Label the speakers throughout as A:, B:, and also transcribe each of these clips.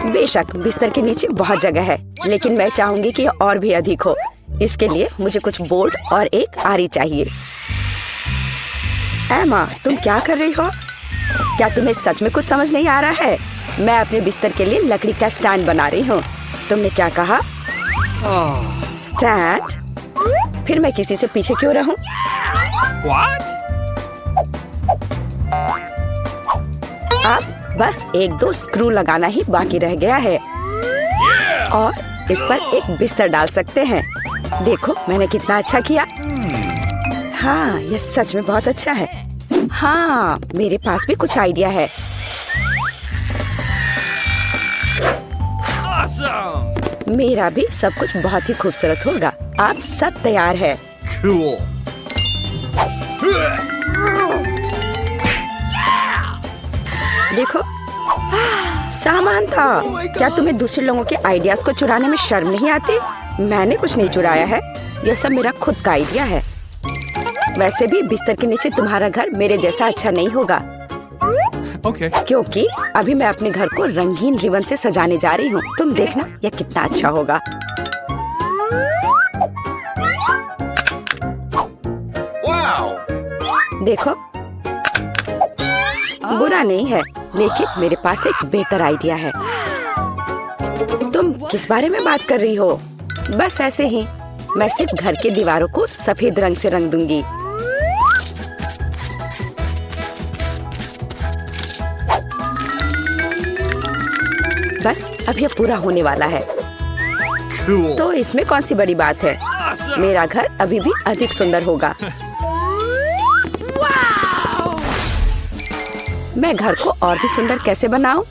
A: बेशक बिस्तर के नीचे बहुत जगह है, लेकिन मैं चाहूंगी कि और भी अधिक हो। इसके लिए मुझे कुछ बोर्ड और एक आरी चाहिए। एमा, तुम क्या कर रही हो? क्या तुम्हें सच में कुछ समझ नहीं आ रहा है? मैं अपने बिस्तर के लिए लकड़ी का स्टैंड बना रही हूँ। तुमने क्या कहा? स्टैंड? फिर मैं किसी से पीछे क्यों रहूं?
B: What?
A: अब बस 1-2 स्क्रू लगाना ही बाकी रह गया है और इस पर एक बिस्तर डाल सकते हैं। देखो मैंने कितना अच्छा किया। हाँ, ये सच में बहुत अच्छा है। हाँ, मेरे पास भी कुछ आइडिया है।
B: Awesome!
A: मेरा भी सब कुछ बहुत ही खूबसूरत होगा। आप सब तैयार है?
B: Cool.
A: देखो, सामान था। क्या तुम्हें दूसरे लोगों के आइडियाज को चुराने में शर्म नहीं आती? मैंने कुछ नहीं चुराया है, यह सब मेरा खुद का आइडिया है। वैसे भी बिस्तर के नीचे तुम्हारा घर मेरे जैसा अच्छा नहीं होगा।
B: Okay.
A: क्योंकि अभी मैं अपने घर को रंगीन रिबन से सजाने जा रही हूँ। तुम देखना यह कितना अच्छा होगा।
B: Wow!
A: देखो, बुरा नहीं है, लेकिन मेरे पास एक बेहतर आइडिया है। तुम किस बारे में बात कर रही हो? बस ऐसे ही। मैं सिर्फ घर के दीवारों को सफेद रंग से रंग दूंगी। बस अब यह पूरा होने वाला है।
B: Cool.
A: तो इसमें कौन सी बड़ी बात है?
B: Awesome!
A: मेरा घर अभी भी अधिक सुंदर होगा। मैं घर को और भी सुंदर कैसे बनाऊं?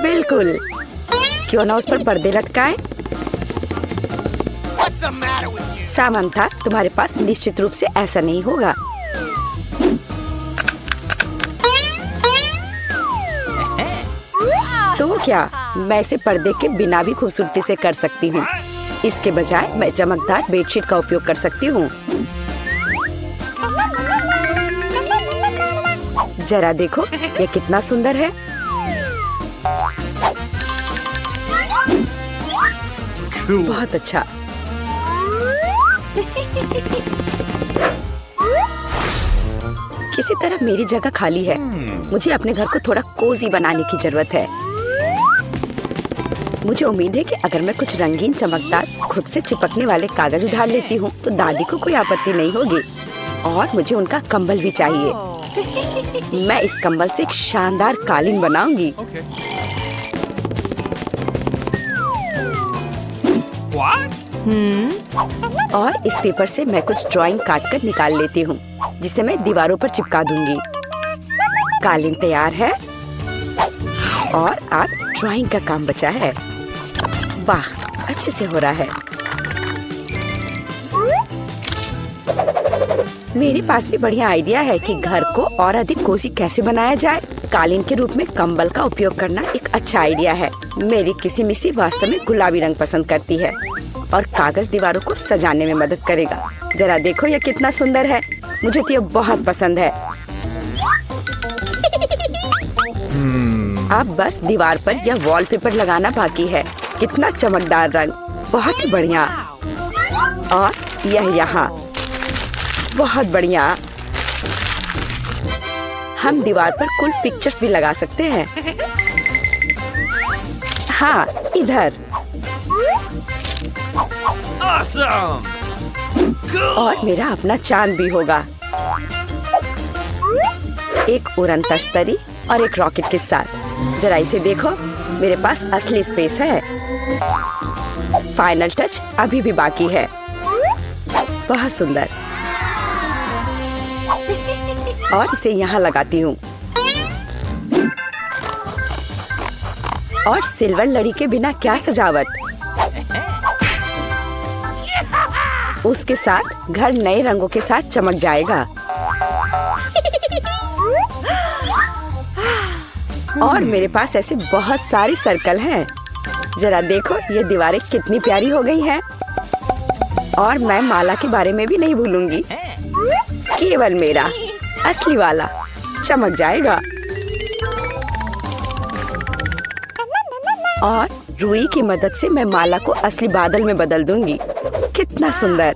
A: बिल्कुल, क्यों ना उस पर पर्दे लटकाएं? सामंथा, तुम्हारे पास निश्चित रूप से ऐसा नहीं होगा। तो क्या मैं इसे पर्दे के बिना भी खूबसूरती से कर सकती हूँ? इसके बजाय मैं चमकदार बेडशीट का उपयोग कर सकती हूँ। जरा देखो, ये कितना सुंदर है।
B: Cool.
A: बहुत अच्छा। किसी तरह मेरी जगह खाली है। मुझे अपने घर को थोड़ा कोजी बनाने की जरूरत है। मुझे उम्मीद है कि अगर मैं कुछ रंगीन चमकदार खुद से चिपकने वाले कागज उधार लेती हूँ तो दादी को कोई आपत्ति नहीं होगी। और मुझे उनका कंबल भी चाहिए। मैं इस कंबल से एक शानदार कालीन बनाऊंगी।
B: Okay. What?
A: और इस पेपर से मैं कुछ ड्राइंग काट कर निकाल लेती हूँ, जिसे मैं दीवारों पर चिपका दूंगी। कालीन तैयार है और अब ड्राइंग का काम बचा है। वाह, अच्छे से हो रहा है। मेरे पास भी बढ़िया आइडिया है कि घर को और अधिक कोजी कैसे बनाया जाए। कालीन के रूप में कंबल का उपयोग करना एक अच्छा आइडिया है। मेरी किसी मिसी वास्तव में गुलाबी रंग पसंद करती है और कागज दीवारों को सजाने में मदद करेगा। जरा देखो, यह कितना सुंदर है। मुझे तो यह बहुत पसंद है। अब बस दीवार पर यह वॉलपेपर लगाना बाकी है। कितना चमकदार रंग, बहुत ही बढ़िया। और यह यहाँ, बहुत बढ़िया। हम दीवार पर कुल पिक्चर्स भी लगा सकते हैं। हाँ, इधर।
B: Awesome! Cool!
A: और मेरा अपना चांद भी होगा, एक उड़न तश्तरी और एक रॉकेट के साथ। जरा इसे देखो, मेरे पास असली स्पेस है। फाइनल टच अभी भी बाकी है। बहुत सुंदर। और इसे यहाँ लगाती हूँ। और सिल्वर लड़ी के बिना क्या सजावट। उसके साथ घर नए रंगों के साथ चमक जाएगा। और मेरे पास ऐसे बहुत सारी सर्कल हैं। जरा देखो, ये दीवारें कितनी प्यारी हो गई हैं। और मैं माला के बारे में भी नहीं भूलूंगी। केवल मेरा असली वाला चमक जाएगा। और रुई की मदद से मैं माला को असली बादल में बदल दूंगी। कितना सुंदर।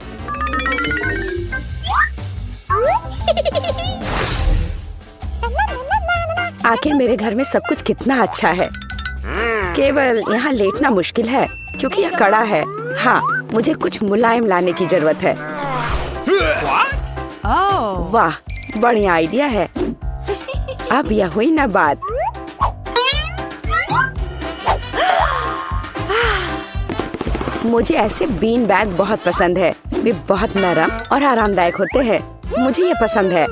A: आखिर मेरे घर में सब कुछ कितना अच्छा है। केवल यहाँ लेटना मुश्किल है क्योंकि यह कड़ा है। हाँ, मुझे कुछ मुलायम लाने की जरूरत है।
B: What?
A: वाह, बढ़िया आइडिया है। अब यह हुई ना बात। मुझे ऐसे बीन बैग बहुत पसंद है। वे बहुत नरम और आरामदायक होते हैं। मुझे ये पसंद है।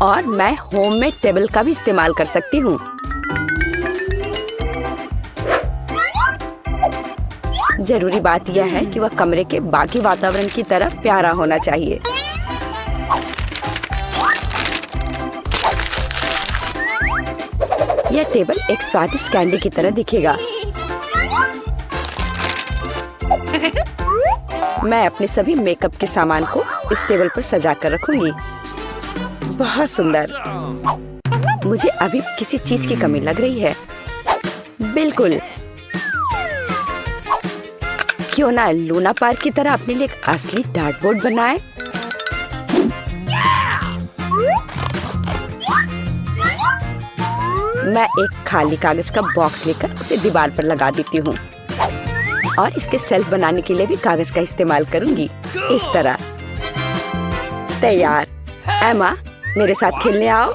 A: और मैं होममेड टेबल का भी इस्तेमाल कर सकती हूँ। जरूरी बात यह है कि वह कमरे के बाकी वातावरण की तरह प्यारा होना चाहिए। यह टेबल एक स्वादिष्ट कैंडी की तरह दिखेगा। मैं अपने सभी मेकअप के सामान को इस टेबल पर सजा कर रखूंगी। बहुत सुंदर। मुझे अभी किसी चीज की कमी लग रही है। बिल्कुल। क्यों ना लूना पार्क की तरह अपने लिए एक असली डार्टबोर्ड बनाए। मैं एक खाली कागज का बॉक्स लेकर उसे दीवार पर लगा देती हूँ और इसके सेल्फ बनाने के लिए भी कागज का इस्तेमाल करूंगी। इस तरह। तैयार। एमा, मेरे साथ खेलने आओ।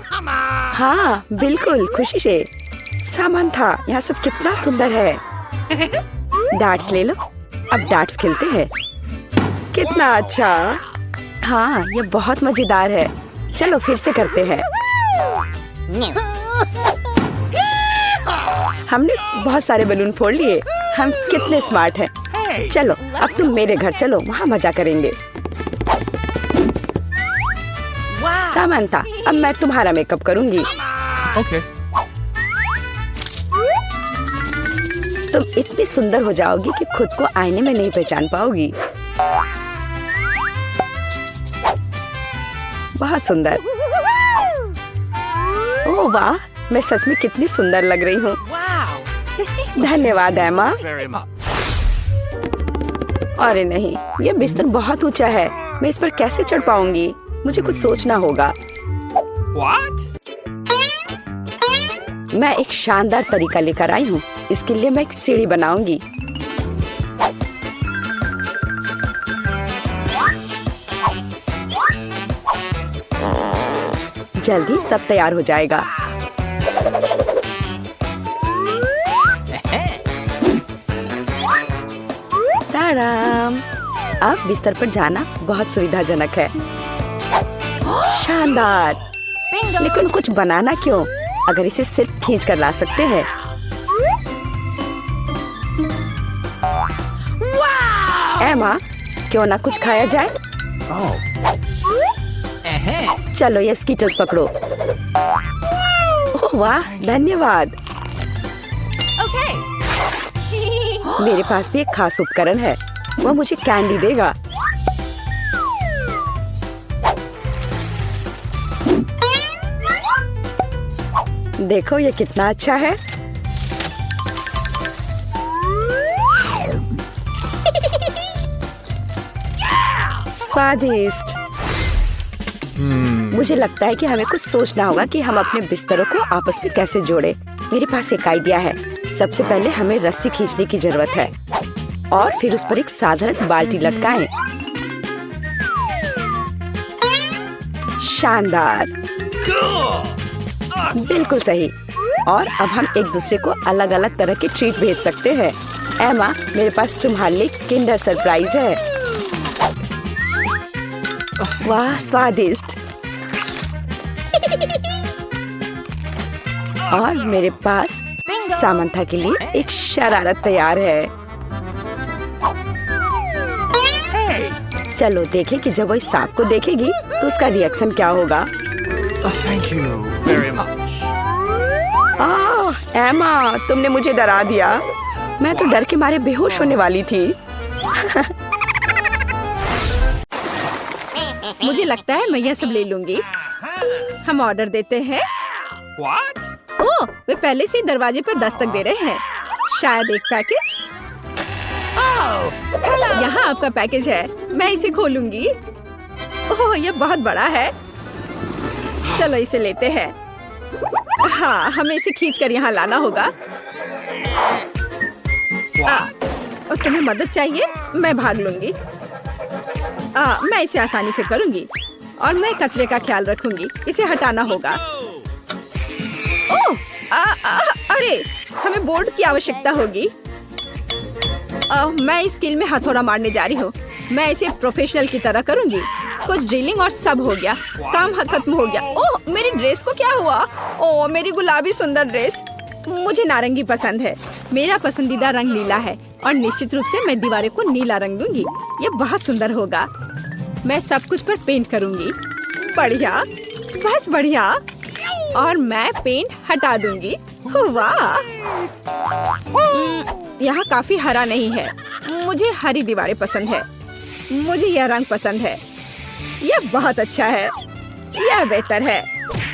A: हाँ, बिल्कुल, खुशी से। सामान था। यहाँ सब कितना सुंदर है। डार्ट्स ले लो। अब डार्ट्स खेलते हैं। कितना अच्छा। हाँ, ये बहुत मजेदार है। चलो फिर से करते हैं। हमने बहुत सारे बलून फोड़ लिए। हम कितने स्मार्ट हैं। चलो अब तुम मेरे घर चलो, वहाँ मजा करेंगे। सामंता, अब मैं तुम्हारा मेकअप करूंगी।
B: Okay.
A: तुम इतनी सुंदर हो जाओगी कि खुद को आईने में नहीं पहचान पाओगी। बहुत सुंदर। ओह वाह, मैं सच में कितनी सुंदर लग रही हूँ। धन्यवाद एमा।
B: Very much.
A: अरे नहीं, ये बिस्तर बहुत ऊंचा है। मैं इस पर कैसे चढ़ पाऊंगी? मुझे कुछ सोचना होगा।
B: What?
A: मैं एक शानदार तरीका लेकर आई हूँ। इसके लिए मैं एक सीढ़ी बनाऊंगी। जल्दी सब तैयार हो जाएगा। ताराम! अब बिस्तर पर जाना बहुत सुविधाजनक है। शानदार। लेकिन कुछ बनाना क्यों, अगर इसे सिर्फ खींच कर ला सकते हैं। एमा, क्यों ना कुछ खाया जाए। चलो ये स्कीटल्स पकड़ो। ओह वाह, धन्यवाद। मेरे पास भी एक खास उपकरण है। वह मुझे कैंडी देगा। देखो ये कितना अच्छा है। स्वादिष्ट। मुझे लगता है कि हमें कुछ सोचना होगा कि हम अपने बिस्तरों को आपस में कैसे जोड़े। मेरे पास एक आइडिया है। सबसे पहले हमें रस्सी खींचने की जरूरत है और फिर उस पर एक साधारण बाल्टी लटकाएं। शानदार।
B: Cool. Awesome.
A: बिल्कुल सही। और अब हम एक दूसरे को अलग अलग तरह के ट्रीट भेज सकते हैं। एमा, मेरे पास तुम्हारे लिए किंडर सरप्राइज है। वाह, स्वादिष्ट। और मेरे पास सामंथा के लिए एक शरारत तैयार है। चलो देखें कि जब वो इस सांप को देखेगी तो उसका रिएक्शन क्या होगा।
B: Thank you very much.
A: एमा, तुमने मुझे डरा दिया। मैं तो डर के मारे बेहोश होने वाली थी। मुझे लगता है मैं यह सब ले लूंगी। हम ऑर्डर देते हैं।
B: What?
C: ओह, वे पहले से ही दरवाजे पर दस्तक दे रहे हैं। शायद एक पैकेज। यहाँ आपका पैकेज है, मैं इसे खोलूंगी। ओह, ये बहुत बड़ा है। चलो इसे लेते हैं। हाँ, हमें इसे खींचकर यहाँ लाना होगा। और तुम्हें मदद चाहिए? मैं भाग लूंगी। मैं इसे आसानी से करूंगी और मैं कचरे का ख्याल रखूंगी। इसे हटाना होगा। ओह, अरे, हमें बोर्ड की आवश्यकता होगी। मैं इस कील में हथौड़ा मारने जा रही हूँ। मैं इसे प्रोफेशनल की तरह करूंगी। कुछ ड्रिलिंग और सब हो गया। काम खत्म हो गया। ओह, मेरी ड्रेस को क्या हुआ? ओह, मेरी गुलाबी सुंदर ड्रेस। मुझे नारंगी पसंद है। मेरा पसंदीदा रंग नीला है और निश्चित रूप से मैं दीवारों को नीला रंग दूंगी। ये बहुत सुंदर होगा। मैं सब कुछ पर पेंट करूंगी। बढ़िया, बस बढ़िया। और मैं पेंट हटा दूंगी। वाह, यहाँ काफी हरा नहीं है। मुझे हरी दीवारें पसंद है। मुझे यह रंग पसंद है। यह बहुत अच्छा है। यह बेहतर है।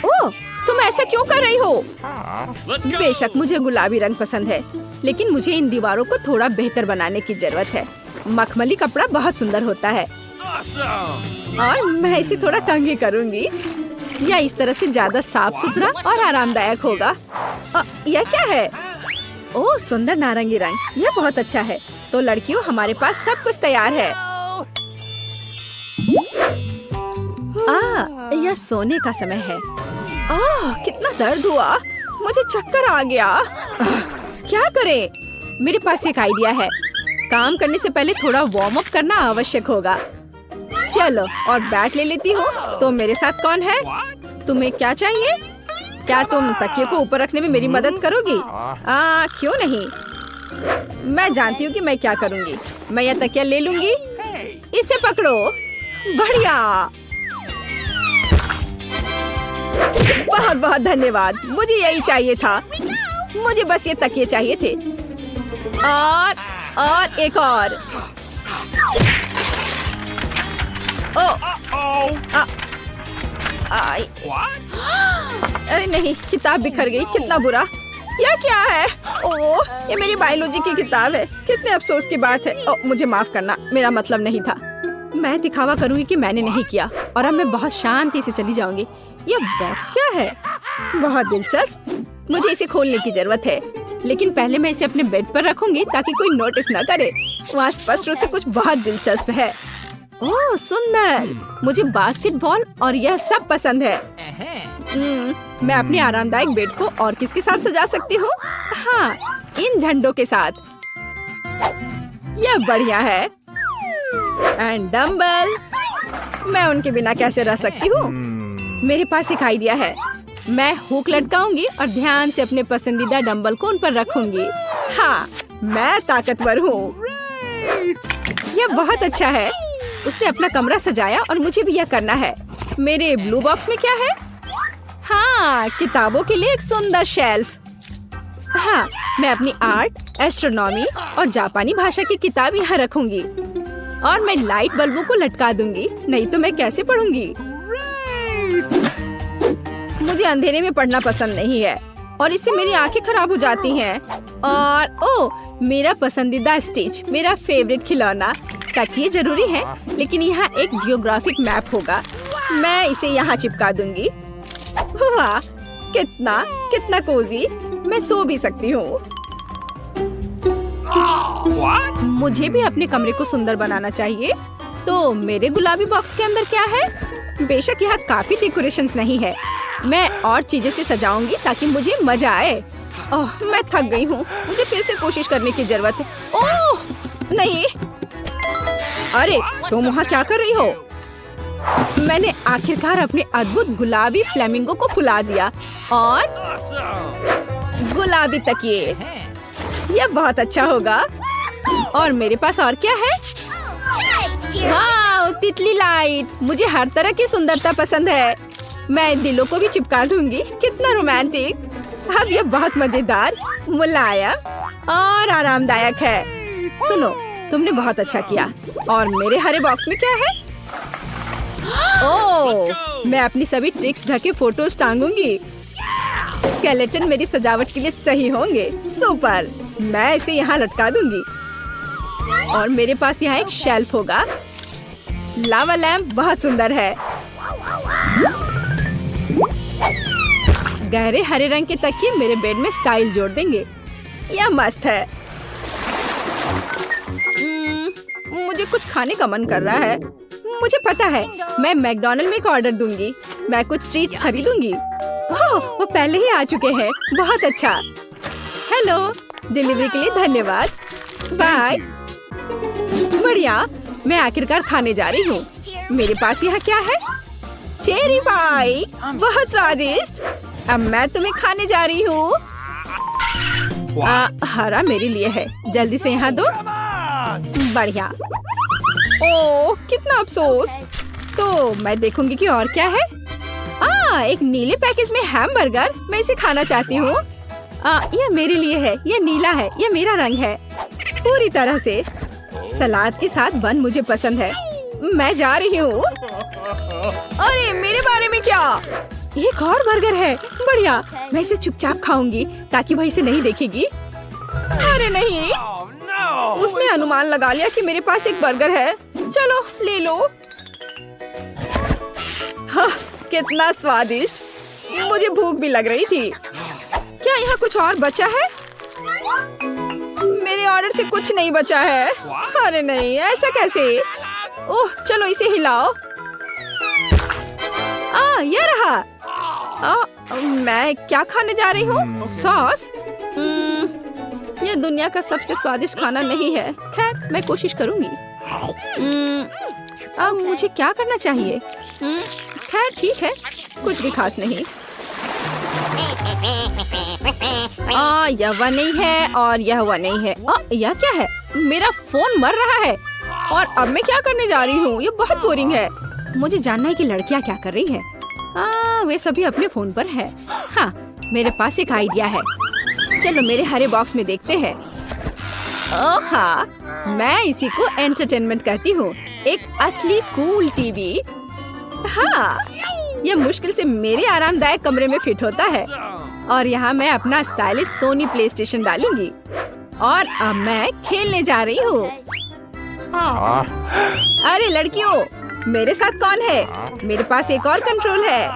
C: ओह, तुम ऐसा क्यों कर रही हो? बेशक मुझे गुलाबी रंग पसंद है, लेकिन मुझे इन दीवारों को थोड़ा बेहतर बनाने की जरूरत है। मखमली कपड़ा बहुत सुंदर होता है और मैं इसे थोड़ा कंघी करूंगी। यह इस तरह से ज्यादा साफ सुथरा और आरामदायक होगा। यह क्या है? ओह, सुंदर नारंगी रंग। यह बहुत अच्छा है। तो लड़कियों, हमारे पास सब कुछ तैयार है। यह सोने का समय है। कितना दर्द हुआ। मुझे चक्कर आ गया। क्या करें? मेरे पास एक आइडिया है। काम करने से पहले थोड़ा वार्म अप करना आवश्यक होगा। चलो, और बैट ले लेती हूँ। तो मेरे साथ कौन है? तुम्हें क्या चाहिए? क्या तुम तकिए को ऊपर रखने में मेरी मदद करोगी? क्यों नहीं? मैं जानती हूँ कि मैं क्या करूँगी। मैं यह तकिया ले लूंगी। इसे पकड़ो। बढ़िया, बहुत बहुत धन्यवाद। मुझे यही चाहिए था। मुझे बस ये तकिए चाहिए थे। और एक और। अरे नहीं, किताब बिखर गई। कितना बुरा। यह क्या है? ओह, ये मेरी बायोलॉजी की किताब है। कितने अफसोस की बात है। मुझे माफ करना, मेरा मतलब नहीं था। मैं दिखावा करूंगी कि मैंने नहीं किया और अब मैं बहुत शांति से चली जाऊंगी। यह बॉक्स क्या है? बहुत दिलचस्प। मुझे इसे खोलने की जरूरत है, लेकिन पहले मैं इसे अपने बेड पर रखूंगी ताकि कोई नोटिस न करे। वहाँ स्पष्ट रूप से कुछ बहुत दिलचस्प है। ओह, सुंदर। मुझे बास्केटबॉल और यह सब पसंद है। मैं अपने आरामदायक बेड को और किसके साथ सजा सकती हूँ? हाँ, इन झंडों के साथ। यह बढ़िया है। And dumbbell. मैं उनके बिना कैसे रह सकती हूँ? मेरे पास एक आइडिया है। मैं हुक लटकाऊंगी और ध्यान से अपने पसंदीदा डंबल को उन पर रखूंगी। हाँ, मैं ताकतवर हूँ। यह बहुत अच्छा है। उसने अपना कमरा सजाया और मुझे भी यह करना है। मेरे ब्लू बॉक्स में क्या है? हाँ, किताबों के लिए एक सुंदर शेल्फ। हाँ, मैं अपनी आर्ट, एस्ट्रोनॉमी और जापानी भाषा की किताब यहाँ रखूंगी और मैं लाइट बल्बों को लटका दूंगी, नहीं तो मैं कैसे पढ़ूंगी? मुझे अंधेरे में पढ़ना पसंद नहीं है और इससे मेरी आंखें खराब हो जाती हैं। और ओह, मेरा पसंदीदा स्टिच, मेरा फेवरेट खिलौना। तकिए जरूरी है, लेकिन यहाँ एक जियोग्राफिक मैप होगा। मैं इसे यहाँ चिपका दूंगी। वाह, कितना कितना कोजी। मैं सो भी सकती हूँ। मुझे भी अपने कमरे को सुंदर बनाना चाहिए। तो मेरे गुलाबी बॉक्स के अंदर क्या है? बेशक यहाँ काफी डेकोरेशंस नहीं है। मैं और चीजें से सजाऊंगी ताकि मुझे मजा आए। ओह, मैं थक गई हूँ। मुझे फिर से कोशिश करने की जरूरत है। ओह नहीं, अरे तुम वहाँ क्या कर रही हो? मैंने आखिरकार अपने अद्भुत गुलाबी फ्लेमिंगो को फुला दिया और गुलाबी तकिए। यह बहुत अच्छा होगा। और मेरे पास और क्या है? वाह, तितली लाइट। मुझे हर तरह की सुंदरता पसंद है। मैं दिलों को भी चिपका दूंगी। कितना रोमांटिक। अब यह बहुत मजेदार, मुलायम और आरामदायक है। सुनो, तुमने बहुत अच्छा किया। और मेरे हरे बॉक्स में क्या है? ओह, मैं अपनी सभी ट्रिक्स ढके फोटोज टांगूंगी। स्केलेटन मेरी सजावट के लिए सही होंगे। सुपर, मैं इसे यहाँ लटका दूंगी। और मेरे पास यहाँ एक शेल्फ होगा। लावा लैंप बहुत सुंदर है। गहरे हरे रंग के तकिए मेरे बेड में स्टाइल जोड़ देंगे। यह मस्त है। मुझे कुछ खाने का मन कर रहा है। मुझे पता है, मैं मैकडॉनल्ड में एक ऑर्डर दूंगी। मैं कुछ ट्रीट्स खरीदूंगी। ओह, वो पहले ही आ चुके हैं। बहुत अच्छा। हेलो, डिलीवरी के लिए धन्यवाद। बाय। बढ़िया, मैं आखिरकार खाने जा रही हूँ। मेरे पास यहाँ क्या है? चेरी पाई, बहुत स्वादिष्ट। अब मैं तुम्हें खाने जा रही हूँ। हरा मेरे लिए है। जल्दी से यहाँ दो। बढ़िया। ओह, कितना अफसोस। तो मैं देखूंगी कि और क्या है। एक नीले पैकेज में हैमबर्गर। मैं इसे खाना चाहती हूँ। यह मेरे लिए है। यह नीला है। यह मेरा रंग है पूरी तरह से। सलाद के साथ बन मुझे पसंद है। मैं जा रही हूँ। अरे, मेरे बारे में क्या? एक और बर्गर है। बढ़िया, मैं इसे चुपचाप खाऊंगी ताकि वह इसे नहीं देखेगी। अरे नहीं, उसने अनुमान लगा लिया कि मेरे पास एक बर्गर है। चलो ले लो। हाँ, कितना स्वादिष्ट। मुझे भूख भी लग रही थी। क्या यहाँ कुछ और बचा है? मेरे ऑर्डर से कुछ नहीं बचा है। अरे नहीं, ऐसा कैसे? ओह, चलो इसे हिलाओ। ये रहा। मैं क्या खाने जा रही हूँ? सॉस। यह दुनिया का सबसे स्वादिष्ट खाना नहीं है। खैर, मैं कोशिश करूंगी। अब मुझे क्या करना चाहिए? खैर ठीक है, कुछ भी खास नहीं। यह वह नहीं है और यह वह नहीं है। यह क्या है? मेरा फोन मर रहा है। और अब मैं क्या करने जा रही हूँ? ये बहुत बोरिंग है। मुझे जानना है कि लड़कियाँ क्या कर रही हैं। वे सभी अपने फोन पर है। हाँ, मेरे पास एक आइडिया है। चलो मेरे हरे बॉक्स में देखते हैं। हाँ, मैं इसी को एंटरटेनमेंट कहती हूँ। एक असली कूल टीवी। हाँ, यह मुश्किल से मेरे आरामदायक कमरे में फिट होता है। और यहाँ मैं अपना स्टाइलिश सोनी प्ले स्टेशन डालूंगी। और अब मैं खेलने जा रही हूँ। अरे लड़कियों, मेरे साथ कौन है? मेरे पास एक और कंट्रोल है।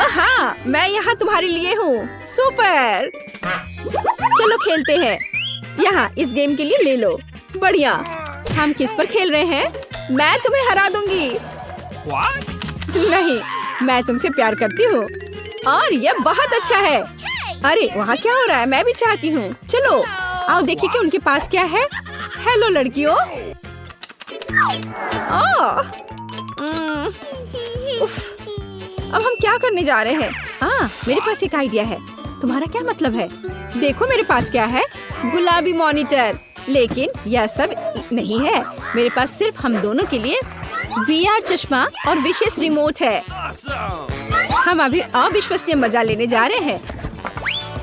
C: हाँ, मैं यहाँ तुम्हारे लिए हूँ। सुपर, चलो खेलते हैं। यहाँ इस गेम के लिए ले लो। बढ़िया। हम किस पर खेल रहे हैं? मैं तुम्हें हरा दूंगी। नहीं, मैं तुमसे प्यार करती हूँ और यह बहुत अच्छा है। अरे वहाँ क्या हो रहा है? मैं भी चाहती हूँ। चलो आओ देखिए कि उनके पास क्या है। हेलो लड़कियों। उफ, अब हम क्या करने जा रहे हैं? मेरे पास एक आइडिया है। तुम्हारा क्या मतलब है? देखो मेरे पास क्या है। गुलाबी मॉनिटर। लेकिन यह सब नहीं है। मेरे पास सिर्फ हम दोनों के लिए VR चश्मा और विशेष रिमोट है। हम अभी अविश्वसनीय मजा लेने जा रहे हैं।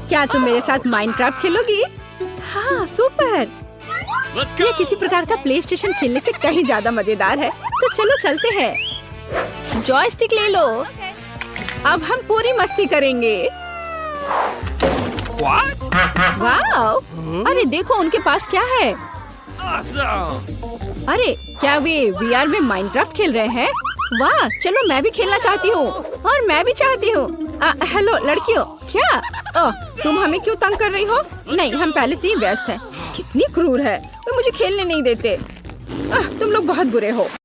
C: क्या तुम मेरे साथ माइनक्राफ्ट खेलोगी? हाँ, सुपर। ये किसी प्रकार का प्ले स्टेशन खेलने से कहीं ज्यादा मजेदार है। तो चलो चलते हैं। जॉयस्टिक ले लो। अब हम पूरी मस्ती करेंगे। वाओ! अरे देखो उनके पास क्या है। अरे क्या वे VR में माइनक्राफ्ट खेल रहे हैं? वाह, चलो मैं भी खेलना चाहती हूँ। और मैं भी चाहती हूँ। हेलो लड़कियों। क्या? तुम हमें क्यों तंग कर रही हो? नहीं, हम पहले से ही व्यस्त हैं। कितनी क्रूर है, वे मुझे खेलने नहीं देते। तुम लोग बहुत बुरे हो।